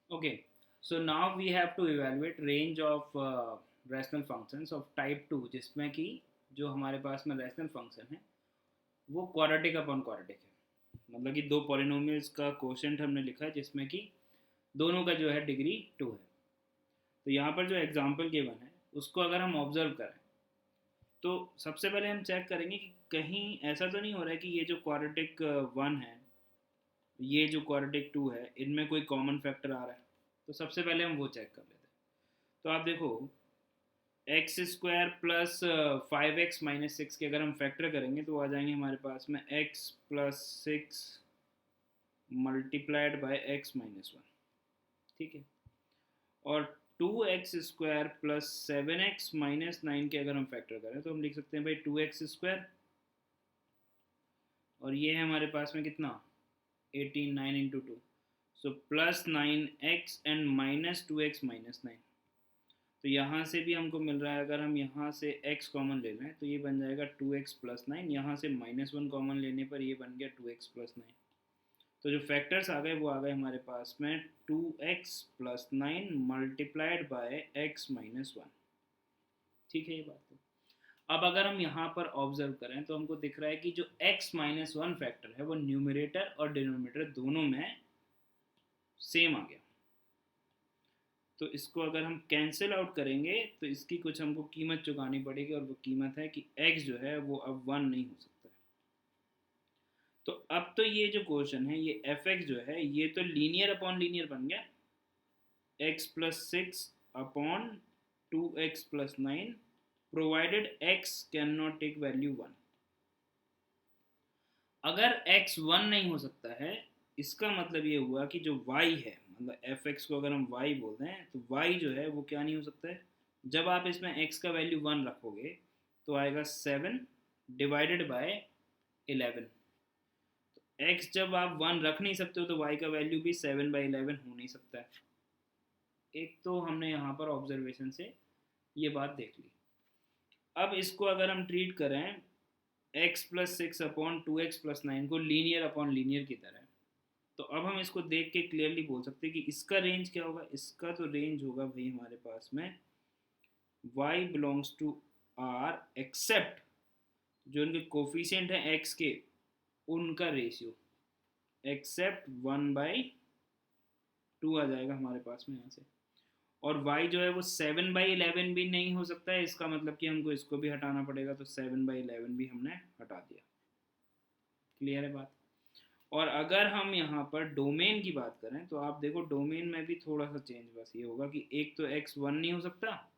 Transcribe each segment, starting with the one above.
Okay, so now we have to evaluate range of rational functions of type 2, जिसमें कि जो हमारे पास में रैशनल फंक्शन है वो क्वाड्रेटिक अपॉन क्वाड्रेटिक है। मतलब कि दो पॉलिनोमियल्स का कोशेंट हमने लिखा है जिसमें कि दोनों का जो है डिग्री 2 है। तो यहाँ पर जो एग्जांपल गिवन है उसको अगर हम ऑब्जर्व करें तो सबसे पहले हम चेक करेंगे कि कहीं ऐसा तो नहीं हो रहा है कि ये जो क्वाड्रेटिक 1 है, ये जो क्वाड्रेटिक 2 है, इनमें कोई कॉमन फैक्टर आ रहा है। तो सबसे पहले हम वो चेक कर लेते हैं। तो आप देखो, एक्स स्क्वायर प्लस 5x - 6 के अगर हम फैक्टर करेंगे तो आ जाएंगे हमारे पास में x+6 मल्टीप्लाइड बाय x-1। ठीक है। और 2x² प्लस 7x - 9 के अगर हम फैक्टर करें तो हम लिख सकते हैं भाई 2x², और ये है हमारे पास में कितना 18, 9 × 2, so plus 9x and -2x - 9। तो यहाँ से भी हमको मिल रहा है, अगर हम यहाँ से x कॉमन ले लें तो ये बन जाएगा 2x+9, यहाँ से -1 कॉमन लेने पर ये बन गया 2x+9। तो जो फैक्टर्स आ गए वो आ गए हमारे पास में 2x+9 मल्टीप्लाइड बाय x-1। ठीक है ये बात। तो अब अगर हम यहाँ पर ऑब्जर्व करें तो हमको दिख रहा है कि जो x-1 फैक्टर है वो न्यूमरेटर और डिनोमिनेटर दोनों में सेम आ गया। तो इसको अगर हम कैंसिल आउट करेंगे तो इसकी कुछ हमको कीमत चुकानी पड़ेगी, और वो कीमत है कि x जो है वो अब 1 नहीं हो सकता है। तो अब तो ये जो क्वेश्चन है ये f(x) जो है ये तो लीनियर अपॉन लीनियर बन गया, x+6 upon 2x+9 provided x can not take value 1। अगर x 1 नहीं हो सकता है, इसका मतलब ये हुआ कि जो y है, मतलब f(x) को अगर हम y बोलते हैं तो y जो है वो क्या नहीं हो सकता है। जब आप इसमें x का वैल्यू 1 रखोगे तो आएगा 7 डिवाइडेड बाय 11। तो x जब आप 1 रख नहीं सकते हो तो y का वैल्यू भी 7/11 हो नहीं सकता है। एक तो हमने यहाँ पर ऑब्जर्वेशन से ये बात देख ली। अब इसको अगर हम ट्रीट करें x+6 अपॉन 2x+9 को लीनियर अपॉन लीनियर की तरह, तो अब हम इसको देख के क्लियरली बोल सकते हैं कि इसका रेंज क्या होगा। इसका तो रेंज होगा भाई हमारे पास में y belongs to r except जो इनके कोफिशिएंट हैं x के, उनका रेशियो एक्सेप्ट 1/2 आ जाएगा हमारे पास में यहाँ से। और y जो है वो 7/11 भी नहीं हो सकता है, इसका मतलब कि हमको इसको भी हटाना पड़ेगा, तो 7/11 भी हमने हटा दिया। क्लियर है बात। और अगर हम यहाँ पर डोमेन की बात करें तो आप देखो डोमेन में भी थोड़ा सा चेंज बस ये होगा कि एक तो x 1 नहीं हो सकता,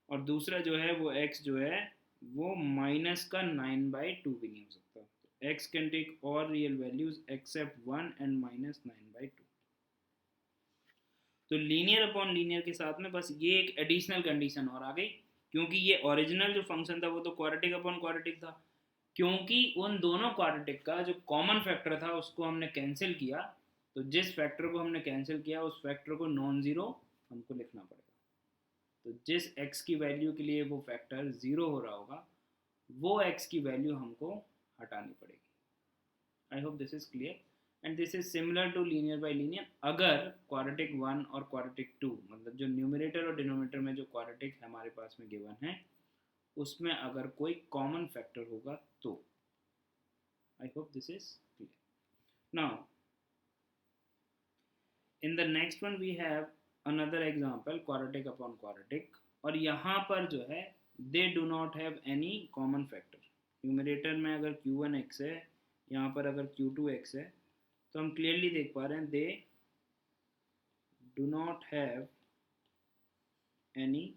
और दूसरा जो है वो x जो है वो -9/2 भी नहीं हो सकता। तो x can take all real values except 1 and -9/2। तो लीनियर अपॉन लीनियर के साथ में बस ये एक एडिशनल कंडीशन और आ गई, क्योंकि ये ओरिजिनल जो फंक्शन था वो तो क्वाड्रेटिक अपॉन क्वाड्रेटिक था। क्योंकि उन दोनों क्वाड्रेटिक का जो कॉमन फैक्टर था उसको हमने कैंसिल किया, तो जिस फैक्टर को हमने कैंसिल किया उस फैक्टर को नॉन ज़ीरो हमको लिखना पड़ेगा। तो जिस x की वैल्यू के लिए वो फैक्टर ज़ीरो हो रहा होगा वो x की वैल्यू हमको हटानी पड़ेगी। I hope this is clear. And this is similar to linear by linear. अगर क्वाड्रेटिक 1 और क्वाड्रेटिक 2, मतलब जो न्यूमरेटर और डिनोमिनेटर में जो क्वाड्रेटिक हमारे पास में गिवन है उसमें अगर कोई कॉमन फैक्टर होगा तो। I hope this is clear. Now in the next one we have another example quadratic upon quadratic, और यहाँ पर जो है they do not have any common factor. Numerator में अगर q1x है, यहाँ पर अगर q2x है, तो हम क्लियरली देख पा रहे हैं दे do not have any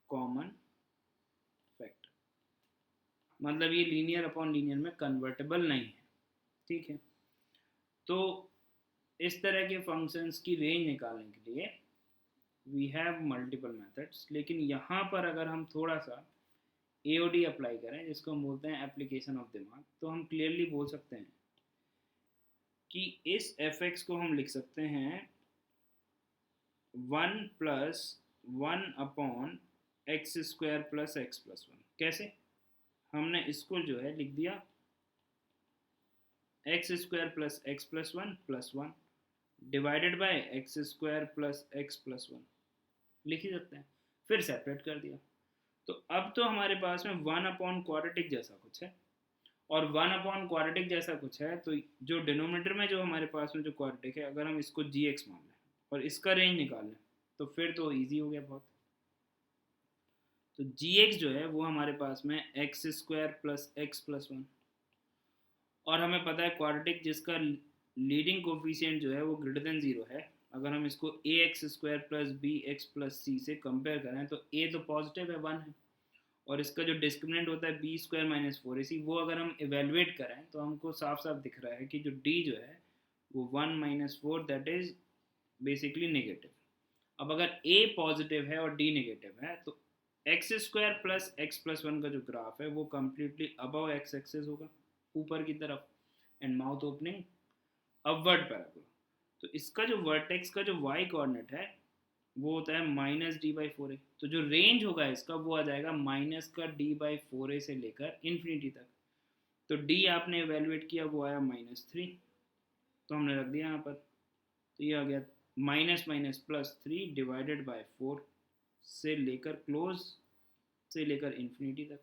common factor, मतलब ये लीनियर अपॉन लीनियर में कन्वर्टेबल नहीं है। ठीक है। तो इस तरह के फंक्शंस की रेंज निकालने के लिए वी हैव मल्टीपल मेथड्स, लेकिन यहाँ पर अगर हम थोड़ा सा AOD अप्लाई करें जिसको हम बोलते हैं एप्लीकेशन ऑफ दिमाग, तो हम क्लियरली बोल सकते हैं कि इस fx को हम लिख सकते हैं 1+1/x² + x+1। कैसे? हमने इसको जो है लिख दिया x² + x+1 + 1, divided by x square plus x plus 1 लिख ही सकते हैं, फिर सेपरेट कर दिया। तो अब तो हमारे पास में 1/क्वाड्रेटिक जैसा कुछ है, और 1/क्वाड्रेटिक जैसा कुछ है, तो जो डिनोमिनेटर में जो हमारे पास में जो क्वाड्रेटिक है, अगर हम इसको जी एक्स मान लें और इसका रेंज निकाल लें तो फिर तो ईजी हो गया बहुत। तो जी एक्स जो है वो हमारे पास में x square plus x plus 1, और हमें पता है क्वाड्रेटिक जिसका लीडिंग कोफिशिएंट जो है वो ग्रेटर देन 0 है। अगर हम इसको A X square plus B X plus C से कंपेयर करें तो ए तो पॉजिटिव है 1 है, और इसका जो डिस्क्रिमिनेंट होता है बी स्क्वायर माइनस 4ac, वो अगर हम इवेलुएट करें तो हमको साफ साफ दिख रहा है कि जो डी जो है वो 1 minus 4 that is basically negative. अब अगर ए पॉजिटिव है और डी नेगेटिव है तो x square plus x plus 1 का जो ग्राफ है वो कम्प्लीटली अबव एक्स एक्सिस होगा, ऊपर की तरफ, and mouth opening upward parabola. तो इसका जो वर्टेक्स का जो वाई कोऑर्डिनेट है वो होता है माइनस डी बाई 4a। तो जो रेंज होगा इसका वो आ जाएगा माइनस का डी बाई 4a से लेकर इन्फिनिटी तक। तो डी आपने एवेलुएट किया वो आया -3, तो हमने रख दिया यहाँ पर। तो ये आ गया minus minus plus 3 divided by 4 से लेकर क्लोज से लेकर इन्फिनिटी तक।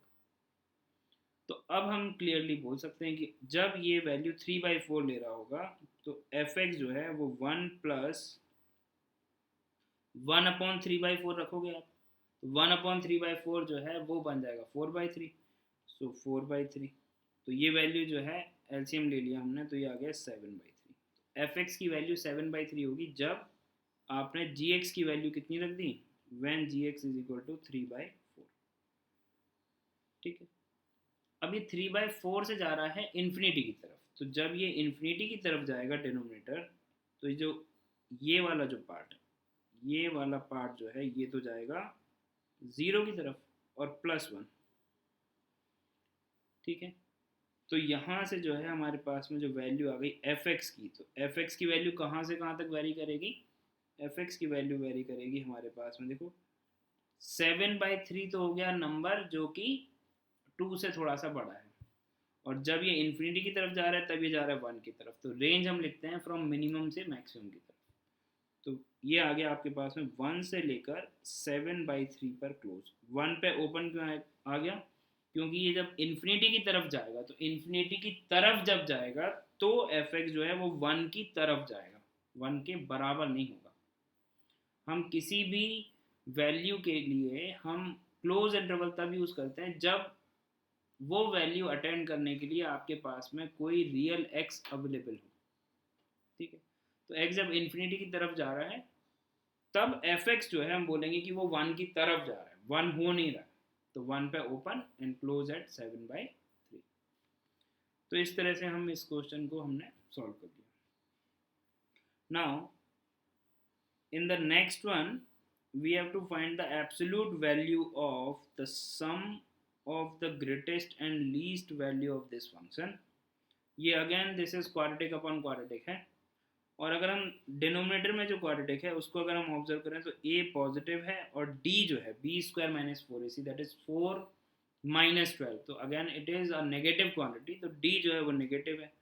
तो अब हम क्लियरली बोल सकते हैं कि जब ये वैल्यू 3/4 ले रहा होगा तो एफ एक्स जो है वो 1 प्लस 1/3/4 रखोगे आप, तो 1/3/4 जो है वो बन जाएगा 4/3, सो 4/3। तो ये वैल्यू जो है एलसीएम ले लिया हमने, तो ये आ गया 7/3। एफ एक्स की वैल्यू 7/3 होगी जब आपने जी एक्स की वैल्यू कितनी रख दी, when G X is equal to 3/4। ठीक है, अब ये 3/4 से जा रहा है इन्फिनिटी की तरफ, तो जब ये इन्फिनिटी की तरफ जाएगा डिनोमिनेटर, तो जो ये वाला जो पार्ट है, ये वाला पार्ट जो है ये तो जाएगा 0 की तरफ और +1। ठीक है, तो यहाँ से जो है हमारे पास में जो वैल्यू आ गई एफ एक्स की, तो एफ एक्स की वैल्यू कहाँ से कहाँ तक वेरी करेगी, एफ एक्स की वैल्यू वेरी करेगी हमारे पास में, देखो 7/3 तो हो गया नंबर जो कि 2 से थोड़ा सा बड़ा है, और जब ये इन्फिनिटी की तरफ जा रहा है तब ये जा रहा है 1 की तरफ। तो रेंज हम लिखते हैं फ्रॉम मिनिमम से मैक्सिमम की तरफ। तो ये आ गया आपके पास में 1 से लेकर 7/3 पर क्लोज। 1 पे ओपन क्यों आ गया, क्योंकि ये जब इन्फिनिटी की तरफ जाएगा, तो इन्फिनिटी की तरफ जब जाएगा तो एफ एक्स जो है वो 1 की तरफ जाएगा, 1 के बराबर नहीं होगा। हम किसी भी वैल्यू के लिए हम क्लोज इंटरवल तब यूज़ करते हैं जब वो वैल्यू अटेंड करने के लिए आपके पास में कोई रियल एक्स अवेलेबल हो। ठीक है, तो एक्स जब इन्फिनिटी की तरफ जा रहा है तब एफ एक्स जो है हम बोलेंगे कि वो 1 की तरफ जा रहा है, 1 हो नहीं रहा है, तो 1 पे ओपन एंड क्लोज एट 7/3। तो इस तरह से हम इस क्वेश्चन को हमने सॉल्व कर दिया। Now in the next one we have to find the absolute value of the sum of the greatest and least value of this function। ये again this is quadratic upon quadratic है, और अगर हम denominator में जो quadratic है उसको अगर हम ऑब्जर्व करें तो a पॉजिटिव है और d जो है b square minus 4ac that is 4 minus 12, तो again it is a negative quantity, तो d जो है वो नेगेटिव है।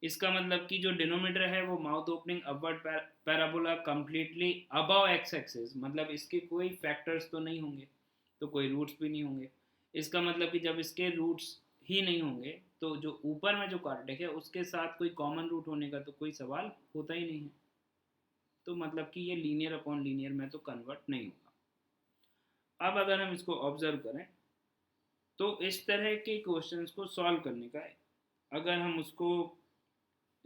इसका मतलब कि जो डिनोमिनेटर है वो mouth opening upward parabola completely above x axis, मतलब इसके कोई फैक्टर्स तो नहीं होंगे, तो कोई रूट्स भी नहीं होंगे। इसका मतलब कि जब इसके रूट्स ही नहीं होंगे तो जो ऊपर में जो क्वाड्रेटिक है उसके साथ कोई कॉमन रूट होने का तो कोई सवाल होता ही नहीं है। तो मतलब कि ये लीनियर अपॉन लीनियर में तो कन्वर्ट नहीं होगा। अब अगर हम इसको ऑब्जर्व करें तो इस तरह के क्वेश्चंस को सॉल्व करने का, अगर हम उसको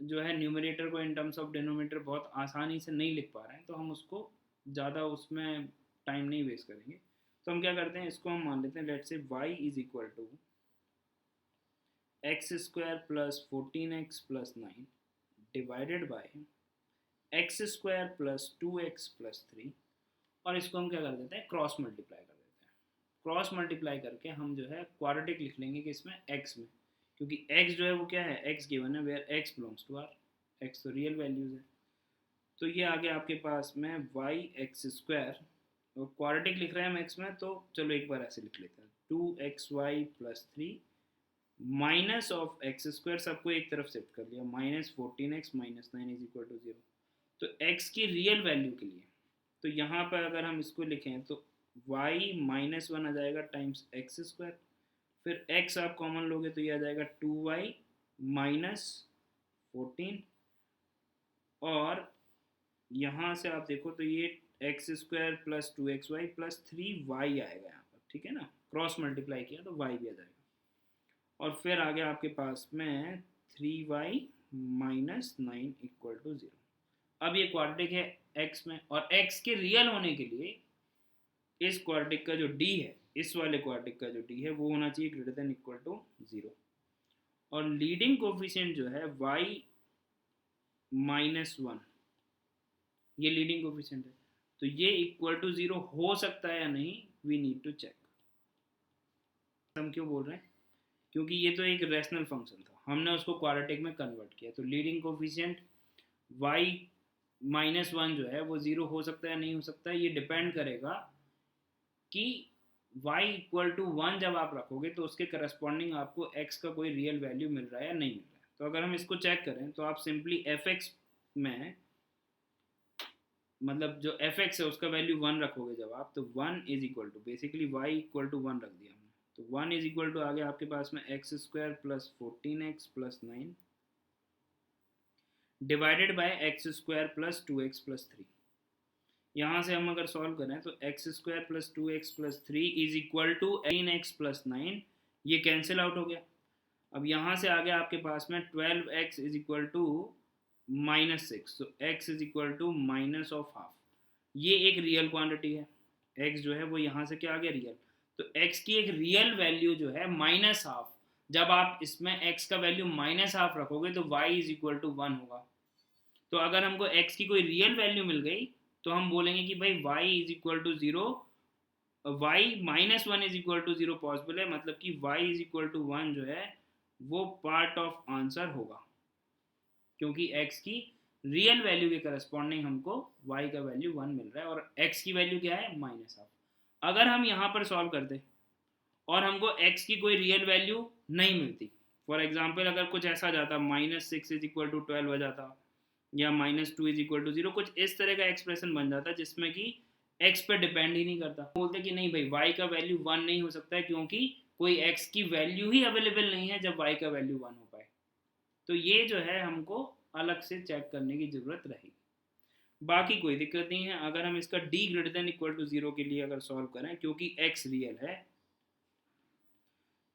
जो है न्यूमरेटर को इन टर्म्स ऑफ डिनोमिनेटर बहुत आसानी से नहीं लिख पा रहे हैं, तो हम उसको ज़्यादा उसमें टाइम नहीं वेस्ट करेंगे। तो हम क्या करते हैं, इसको हम मान लेते हैं let say y is equal to x square plus 14x plus 9 divided by x square plus 2x plus 3, और इसको हम क्या कर देते हैं क्रॉस मल्टीप्लाई कर देते हैं। क्रॉस मल्टीप्लाई करके हम जो है क्वाड्रेटिक लिख लेंगे कि इसमें x में, क्योंकि x जो है वो क्या है, x गिवन है where x belongs to r, x तो रियल वैल्यूज है। तो ये आ गया आपके पास में y एक्स स्क्वायर, और क्वाड्रेटिक लिख रहे हैं हम x में, तो चलो एक बार ऐसे लिख लेते हैं 2xy plus 3 minus of x square, सबको एक तरफ शिफ्ट कर लिया, -14x minus 9 is equal to 0। तो x की रियल वैल्यू के लिए, तो यहाँ पर अगर हम इसको लिखें तो y माइनस वन आ जाएगा टाइम्स एक्स स्क्वायर, फिर x आप कॉमन लोगे तो ये आ जाएगा 2y माइनस 14, और यहाँ से आप देखो तो ये x square plus 2xy plus 3y आएगा यहाँ पर, ठीक है ना, क्रॉस मल्टीप्लाई किया तो y भी आ जाएगा, और फिर आ गया आपके पास में 3y माइनस 9 इक्वल टू 0। अब ये क्वाड्रेटिक है x में, और x के रियल होने के लिए इस क्वाड्रेटिक का जो d है, इस वाले क्वाड्रेटिक का जो d है वो होना चाहिए ग्रेटर देन इक्वल टू 0, और लीडिंग कोफिशिएंट जो है y माइनस 1, ये लीडिंग कोफिशिएंट है, तो ये इक्वल टू 0 हो सकता है या नहीं, वी नीड टू चेक। हम क्यों बोल रहे हैं, क्योंकि ये तो एक रैशनल फंक्शन था, हमने उसको क्वाड्रेटिक में कन्वर्ट किया, तो लीडिंग कोफिशिएंट y माइनस 1 जो है वो 0 हो सकता है या नहीं हो सकता है, ये डिपेंड करेगा कि y इक्वल टू 1 जब आप रखोगे तो उसके करस्पॉन्डिंग आपको x का कोई रियल वैल्यू मिल रहा है या नहीं मिल रहा है। तो अगर हम इसको चेक करें तो आप सिंपली fx में, मतलब जो fx है उसका वैल्यू 1 रखोगे जब आप, तो 1 is equal to basically y equal to 1 रख दिया हमने, तो 1 इज इक्वल टू आ गया आपके पास में x square plus 14x plus 9 divided by x square plus 2x plus 3। यहाँ से हम अगर सॉल्व करें तो x square plus 2x plus 3 is equal to 18x plus 9, ये कैंसिल आउट हो गया। अब यहाँ से आ गया आपके पास में 12x is equal to minus 6, तो x is equal to minus of half, ये एक रियल क्वांटिटी है, x जो है वो यहाँ से क्या आ गया रियल, तो x की एक रियल वैल्यू जो है माइनस हाफ, जब आप इसमें x का वैल्यू माइनस हाफ रखोगे तो y इज इक्वल टू 1 होगा। तो अगर हमको x की कोई रियल वैल्यू मिल गई तो हम बोलेंगे कि भाई y is equal to 0, y minus 1 is equal to 0 possible है, मतलब कि y इज इक्वल टू 1 जो है वो पार्ट ऑफ आंसर होगा, क्योंकि x की रियल वैल्यू के करस्पॉन्डिंग हमको y का वैल्यू 1 मिल रहा है, और x की वैल्यू क्या है माइनस हाफ। अगर हम यहाँ पर सॉल्व करते और हमको x की कोई रियल वैल्यू नहीं मिलती, फॉर एग्जाम्पल अगर कुछ ऐसा जाता माइनस 6 इज इक्वल टू 12 हो जाता, या माइनस 2 इज इक्वल टू 0, कुछ इस तरह का एक्सप्रेशन बन जाता जिसमें कि x पे डिपेंड ही नहीं करता, बोलते कि नहीं भाई y का वैल्यू 1 नहीं हो सकता है क्योंकि कोई x की वैल्यू ही अवेलेबल नहीं है जब y का वैल्यू 1 हो पाए। तो ये जो है हमको अलग से चेक करने की ज़रूरत रहेगी, बाकी कोई दिक्कत नहीं है। अगर हम इसका d greater than equal to 0 के लिए अगर सॉल्व करें, क्योंकि x रियल है,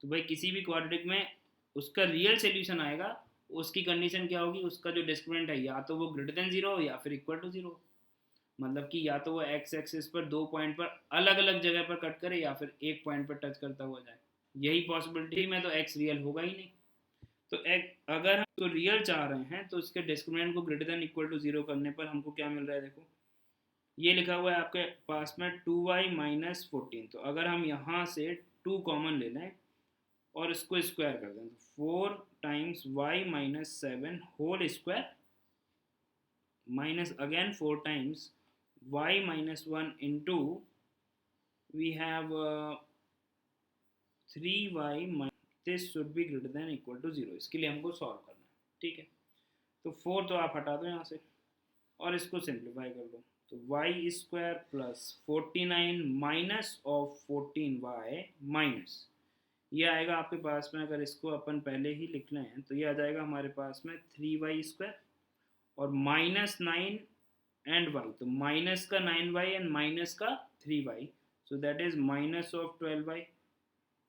तो भाई किसी भी क्वाड्रेटिक में उसका रियल सोल्यूशन आएगा, उसकी कंडीशन क्या होगी, उसका जो डिस्क्रिमिनेंट है या तो वो ग्रेटर देन 0 या फिर इक्वल टू 0, मतलब कि या तो वो एक्स एक्सिस पर 2 पॉइंट पर अलग अलग जगह पर कट करे या फिर एक पॉइंट पर टच करता हुआ जाए, यही पॉसिबिलिटी में तो x रियल होगा ही नहीं। तो अगर हम तो रियल चाह रहे हैं तो इसके डिस्क्रिमिनेंट को ग्रेटर देन इक्वल टू 0 करने पर हमको क्या मिल रहा है, देखो ये लिखा हुआ है आपके पास में 2y माइनस 14, तो अगर हम यहाँ से 2 कॉमन ले लें और इसको स्क्वायर कर दें तो 4 times y minus 7 whole square minus again 4 times y minus 1 into we have 3y minus, this should be greater than equal to 0, इसके लिए हमको सॉल्व करना है, ठीक है। तो 4 तो आप हटा दो यहाँ से और इसको सिंप्लीफाई कर दो, तो y square plus 49 minus of 14y minus, ये आएगा आपके पास में, अगर इसको अपन पहले ही लिख लें तो ये आ जाएगा हमारे पास में 3y स्क्वायर और माइनस 9 एंड y, तो माइनस का 9y एंड माइनस का 3y, so that is minus of 12y,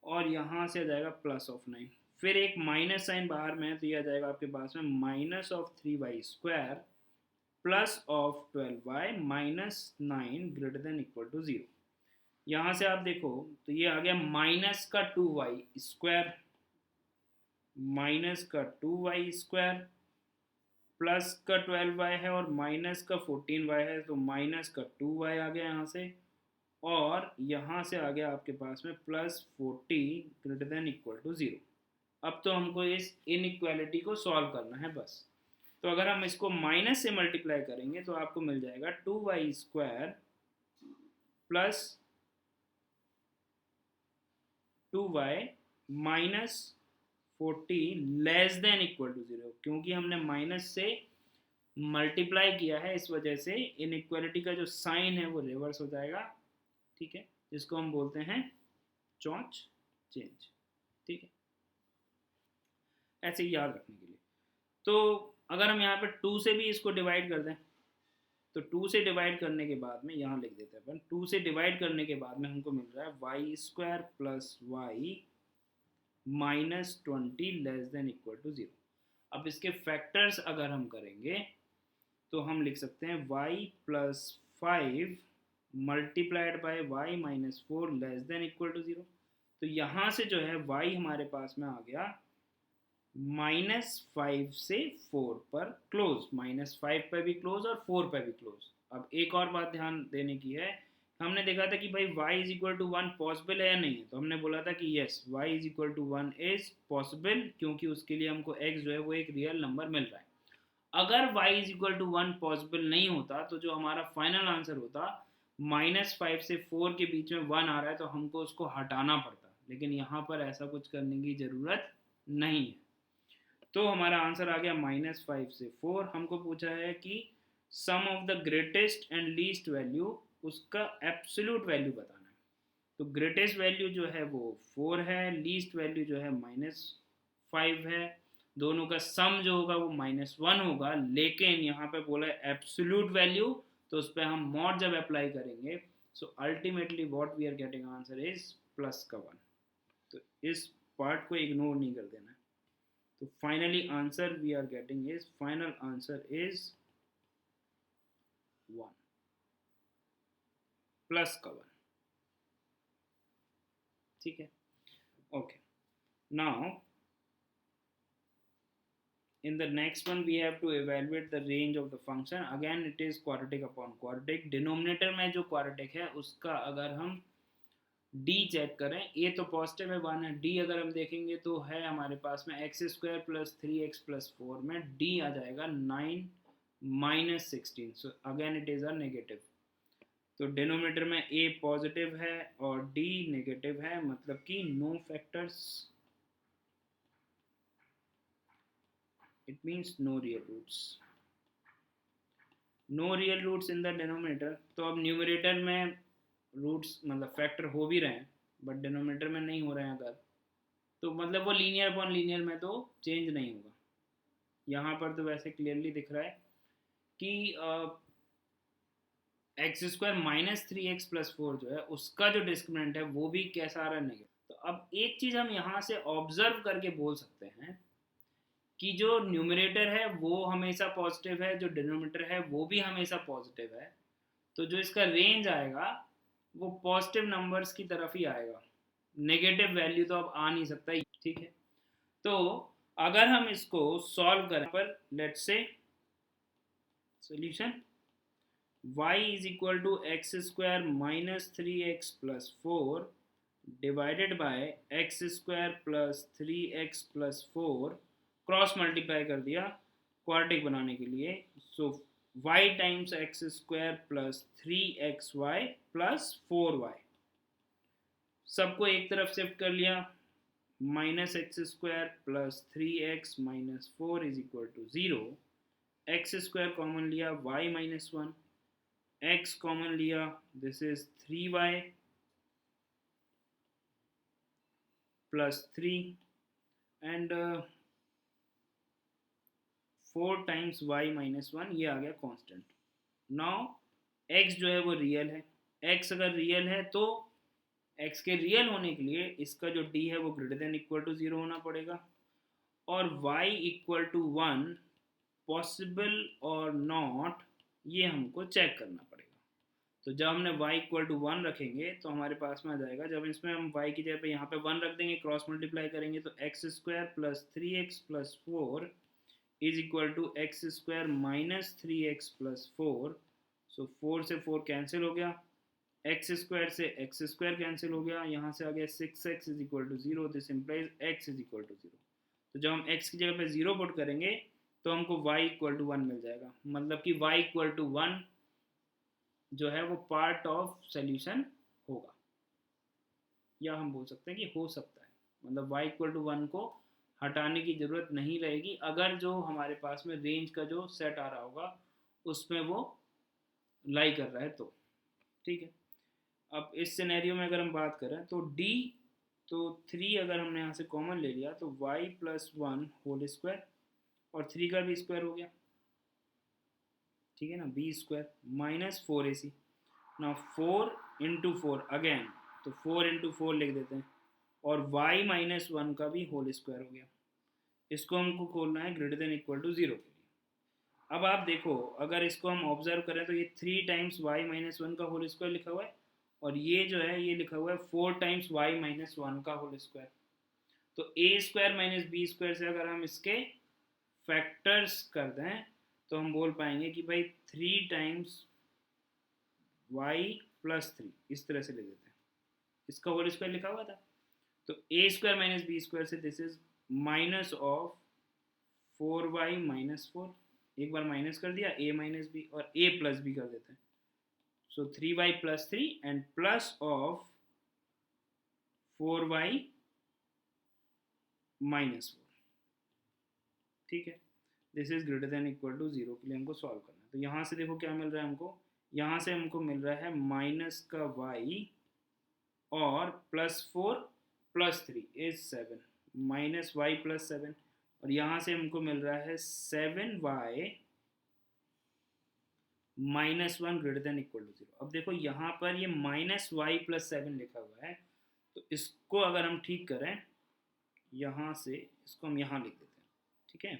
और यहाँ से आ जाएगा प्लस ऑफ 9, फिर एक माइनस साइन बाहर में है तो ये आ जाएगा आपके पास में minus of 3y square plus of 12y minus 9 greater than equal to 0। यहाँ से आप देखो तो ये आ गया माइनस का 2y स्क्वायर, माइनस का 2y स्क्वायर प्लस का 12y है और माइनस का 14y है, तो माइनस का 2y आ गया यहाँ से, और यहाँ से आ गया आपके पास में plus 40 greater than equal to 0। अब तो हमको इस इनइक्वालिटी को सॉल्व करना है बस। तो अगर हम इसको माइनस से मल्टीप्लाई करेंगे तो आपको मिल जाएगा 2y square plus 2y minus 40 less than equal to 0, क्योंकि हमने माइनस से मल्टीप्लाई किया है, इस वजह से इनइक्वालिटी का जो साइन है वो रिवर्स हो जाएगा, ठीक है, जिसको हम बोलते हैं चौंच चेंज, ठीक है, ऐसे ही याद रखने के लिए। तो अगर हम यहाँ पे 2 से भी इसको डिवाइड कर दें, तो 2 से डिवाइड करने के बाद में यहाँ लिख देते हैं अपन, 2 से डिवाइड करने के बाद में हमको मिल रहा है y square plus y minus 20 less than equal to 0। अब इसके फैक्टर्स अगर हम करेंगे तो हम लिख सकते हैं y plus 5 multiplied by y minus 4 less than equal to 0। तो यहाँ से जो है y हमारे पास में आ गया -5 से 4 पर क्लोज, -5 पर भी क्लोज और 4 पर भी क्लोज। अब एक और बात ध्यान देने की है, हमने देखा था कि भाई y is equal to 1 possible है या नहीं है, तो हमने बोला था कि yes y is equal to 1 is possible, क्योंकि उसके लिए हमको x जो है वो एक रियल नंबर मिल रहा है। अगर y is equal to 1 possible नहीं होता तो जो हमारा फाइनल आंसर होता -5 से 4 के बीच में 1 आ रहा है, तो हमको उसको हटाना पड़ता, लेकिन यहाँ पर ऐसा कुछ करने की ज़रूरत नहीं है। तो हमारा आंसर आ गया -5 से 4। हमको पूछा है कि sum of the greatest and least value, उसका एब्सोल्यूट वैल्यू बताना है। तो ग्रेटेस्ट वैल्यू जो है वो 4 है, लीस्ट वैल्यू जो है -5 है, दोनों का सम जो होगा वो -1 होगा, लेकिन यहाँ पे बोला है एब्सोल्यूट वैल्यू, तो उस पर हम मॉड जब अप्लाई करेंगे, so ultimately what we are getting answer is +1। तो इस पार्ट को इग्नोर नहीं कर देना है। तो finally answer we are getting is, final answer is 1 +1, ठीक है, okay. Now in the next one we have to evaluate the range of the function, again it is quadratic upon quadratic। denominator में जो quadratic है उसका अगर हम d check करें, a तो पॉजिटिव है 1 है, d अगर हम देखेंगे तो है हमारे पास में x² + 3x + 4 में d आ जाएगा 9 - 16, so again it is a negative. तो डिनोमिनेटर में a पॉजिटिव है और d नेगेटिव है, मतलब कि no factors, it means no real roots, no real roots in the denominator। तो अब न्यूमरेटर में रूट्स मतलब फैक्टर हो भी रहे हैं बट डिनोमिनेटर में नहीं हो रहे हैं, अगर तो मतलब वो लीनियर अपॉन लीनियर में तो चेंज नहीं होगा। यहाँ पर तो वैसे क्लियरली दिख रहा है कि x² - 3x + 4 जो है उसका जो डिस्क्रिमिनेंट है वो भी कैसा आ रहा है, नेगेटिव। तो अब एक चीज़ हम यहाँ से ऑब्जर्व करके बोल सकते हैं कि जो न्यूमरेटर है वो हमेशा पॉजिटिव है, जो डिनोमिनेटर है वो भी हमेशा पॉजिटिव है, तो जो इसका रेंज आएगा वो पॉजिटिव नंबर्स की तरफ ही आएगा, नेगेटिव वैल्यू तो अब आ नहीं सकता, ठीक है। तो अगर हम इसको सॉल्व करें पर let's say solution y is equal to x² - 3x + 4 divided by x² + 3x + 4, cross multiply कर दिया क्वाड्रेटिक बनाने के लिए, सो y times x² + 3xy + 4y, सबको एक तरफ शिफ्ट कर लिया, -x² + 3x - 4 = 0, x² कॉमन लिया, y - 1, x कॉमन लिया, this is 3y + 3 and 4 times y - 1, ये आ गया कांस्टेंट। नाउ x जो है वो रियल है, x अगर रियल है तो x के रियल होने के लिए इसका जो d है वो ग्रेटर देन इक्वल टू 0 होना पड़ेगा, और y = 1 पॉसिबल और नॉट, ये हमको चेक करना पड़ेगा। तो जब हमने y = 1 रखेंगे तो हमारे पास में आ जाएगा, जब इसमें हम y की जगह पे यहाँ पे 1 रख देंगे, क्रॉस मल्टीप्लाई करेंगे, तो x² + 3x + 4 = x² - 3x + 4, सो 4 से 4 कैंसिल हो गया, x² से x² कैंसिल हो गया, यहाँ से आ गया 6x = 0, दिस इम्प्लाइज x = 0। तो जब हम x की जगह पे 0 पुट करेंगे तो हमको y = 1 मिल जाएगा, मतलब कि y = 1 जो है वो पार्ट ऑफ सॉल्यूशन होगा, या हम बोल सकते हैं कि हो सकता है, मतलब y = 1 को हटाने की ज़रूरत नहीं रहेगी अगर जो हमारे पास में रेंज का जो सेट आ रहा होगा उसमें वो लाई कर रहा है तो। ठीक है, अब इस सिनेरियो में अगर हम बात करें तो डी, तो 3 अगर हमने यहाँ से कॉमन ले लिया तो y प्लस 1 होल स्क्वायर और 3 का भी स्क्वायर हो गया, ठीक है ना, बी स्क्वायर माइनस 4ac। ना 4 इंटू 4 अगेन, तो 4 इंटू 4 लिख देते हैं और y माइनस 1 का भी होल स्क्वायर हो गया। इसको हमको खोलना है ग्रेटर देन इक्वल टू 0 के लिए। अब आप देखो अगर इसको हम ऑब्जर्व करें तो ये 3 टाइम्स y माइनस 1 का होल स्क्वायर लिखा हुआ है और ये जो है ये लिखा हुआ है 4 टाइम्स y माइनस 1 का होल स्क्वायर। तो a square minus B square से अगर हम इसके फैक्टर्स कर दें तो हम बोल पाएंगे कि भाई 3 टाइम्स y प्लस 3, इस तरह से लिख देते हैं, इसका होल स्क्वायर लिखा हुआ था। तो a square minus B square से this is minus of 4y minus 4, एक बार माइनस कर दिया a माइनस बी और a प्लस बी कर देते हैं। So 3y plus 3 and plus of 4y minus 4, ठीक है। This is greater than equal to 0 के लिए हमको सॉल्व करना है। तो यहाँ से देखो क्या मिल रहा है हमको, यहाँ से हमको मिल रहा है माइनस का y और plus 4 plus 3 is 7, minus y plus 7, और यहाँ से हमको मिल रहा है 7y minus 1 greater than equal to 0। अब देखो यहाँ पर ये माइनस वाई प्लस 7 लिखा हुआ है, तो इसको अगर हम ठीक करें यहाँ से, इसको हम यहाँ लिख देते हैं, ठीक है।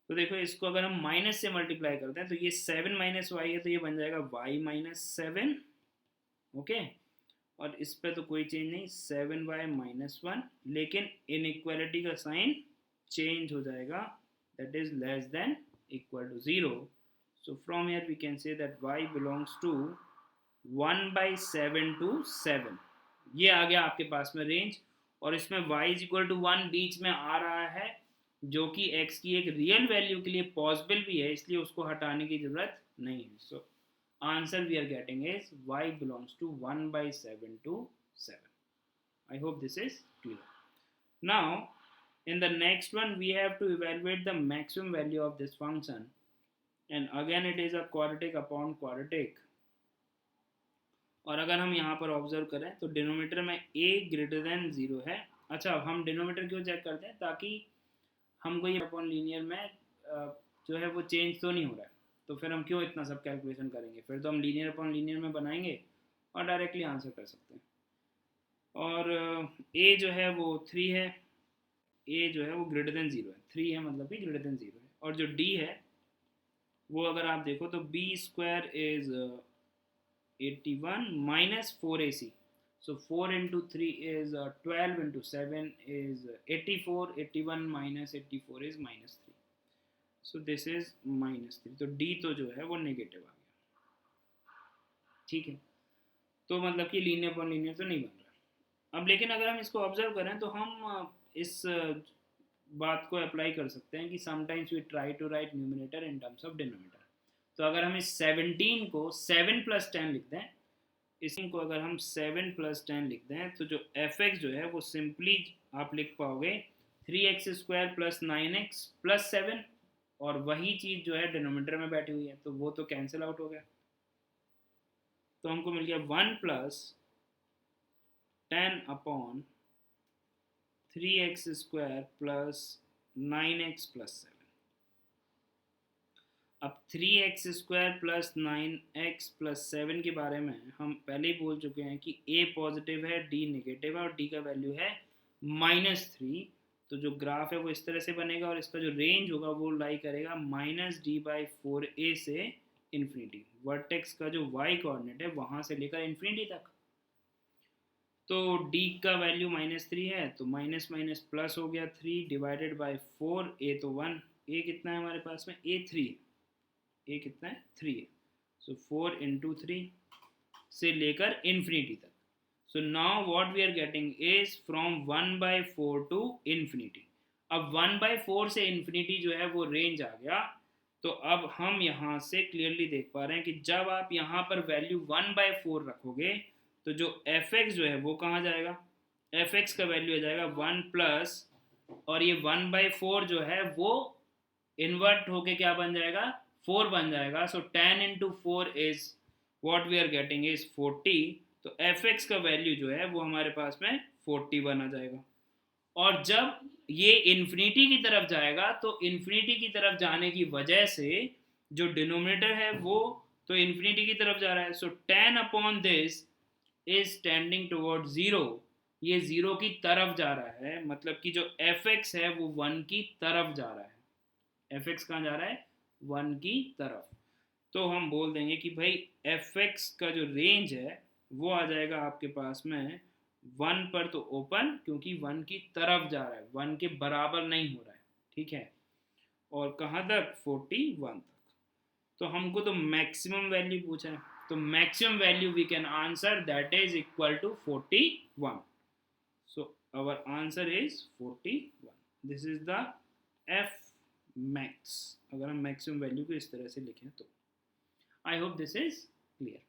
तो देखो इसको अगर हम माइनस से मल्टीप्लाई करते हैं तो ये 7 माइनस वाई है तो ये बन जाएगा y माइनस 7, ओके। और इस पर तो कोई चेंज नहीं, 7y माइनस 1, लेकिन इनइक्वालिटी का साइन चेंज हो जाएगा, that is less than equal to 0। So from here we can say that y belongs to 1 by 7 to 7। ये आ गया आपके पास में रेंज, और इसमें y is equal to 1 बीच में आ रहा है जो कि x की एक रियल वैल्यू के लिए पॉसिबल भी है, इसलिए उसको हटाने की जरूरत नहीं है। So answer we are getting is y belongs to 1 by 7 to 7। I hope this is clear. Now in the next one we have to evaluate the maximum value of this function, and again it is a quadratic upon quadratic। और अगर हम यहाँ पर observe करें तो denominator में a greater than 0 है। अच्छा, हम डिनोमीटर क्यों चेक करते हैं, ताकि हमको ये अपॉन लीनियर में जो है वो चेंज तो नहीं हो रहा है, तो फिर हम क्यों इतना सब कैलकुलेशन करेंगे, फिर तो हम लीनियर अपॉन लीनियर में बनाएंगे और डायरेक्टली आंसर कर सकते हैं। और a जो है वो 3 है, a जो है वो ग्रेटर देन 0 है, 3 है मतलब कि ग्रेटर देन 0 है। और जो d है वो अगर आप देखो तो b square is 81 minus 4ac, so 4 into 3 is 12 into 7 is 84, 81 minus 84 is minus 3, so this is minus 3। तो d तो जो है वो नेगेटिव आ गया, ठीक है। तो मतलब कि लीनियर अपॉन लीनियर तो नहीं बन रहा। अब लेकिन अगर हम इसको ऑब्जर्व करें तो हम इस बात को अप्लाई कर सकते हैं कि sometimes we try to write numerator in terms of denominator. तो अगर हम इस 17 को 7 प्लस 10 लिख दें, इसको अगर हम 7 प्लस 10 लिख दें तो जो fx जो है वो सिंपली आप लिख पाओगे 3x square plus 9x plus 7, और वही चीज़ जो है डिनोमिनेटर में बैठी हुई है तो वो तो कैंसिल आउट हो गया। तो हमको मिल गया 1 plus 10 upon 3x square plus 9x plus 7। अब 3x square plus 9x plus 7 के बारे में हम पहले ही बोल चुके हैं कि a पॉजिटिव है, d नेगेटिव है और d का वैल्यू है -3। तो जो ग्राफ है वो इस तरह से बनेगा और इसका जो रेंज होगा वो लाई करेगा -d/4a से इन्फिनिटी। वर्टेक्स का जो y कोऑर्डिनेट है वहाँ से लेकर इन्फिनिटी तक। तो d का वैल्यू -3 है तो माइनस माइनस प्लस हो गया 3 डिवाइडेड बाय 4, a तो 1, a कितना है हमारे पास में, a 3 है, a कितना है 3 है। सो 4 इंटू 3 से लेकर इन्फिनिटी तक। So now what we are getting is from 1/4 to infinity. अब 1/4 से इन्फिनिटी जो है वो रेंज आ गया। तो अब हम यहाँ से क्लियरली देख पा रहे हैं कि जब आप यहाँ पर वैल्यू 1/4 रखोगे तो जो fx जो है वो कहाँ जाएगा, fx का वैल्यू आ जाएगा 1 प्लस और ये 1/4 जो है वो इन्वर्ट होके क्या बन जाएगा, 4 बन जाएगा. So 10 into 4 is what we are getting is 40. तो एफ एक्स का वैल्यू जो है वो हमारे पास में 41 आ जाएगा. और जब ये इन्फिनिटी की तरफ जाएगा तो इन्फिनिटी की तरफ जाने की वजह से जो डिनोमिनेटर है वो तो इन्फिनिटी की तरफ जा रहा है. सो 10 upon this is tending toward 0. ये 0 की तरफ जा रहा है, मतलब कि जो एफ एक्स है वो 1 की तरफ जा रहा है. एफ एक्स कहाँ जा रहा है, 1 की तरफ. तो हम बोल देंगे कि भाई एफ एक्स का जो रेंज है वो आ जाएगा आपके पास में 1 पर तो ओपन, क्योंकि 1 की तरफ जा रहा है, 1 के बराबर नहीं हो रहा है. ठीक है. और कहाँ तक, 41 तक. तो हमको तो मैक्सिमम वैल्यू पूछा है, तो maximum value we can answer that is equal to 41. So our answer is 41. This is the f max, अगर हम मैक्सिमम वैल्यू को इस तरह से लिखें तो. I hope this is clear.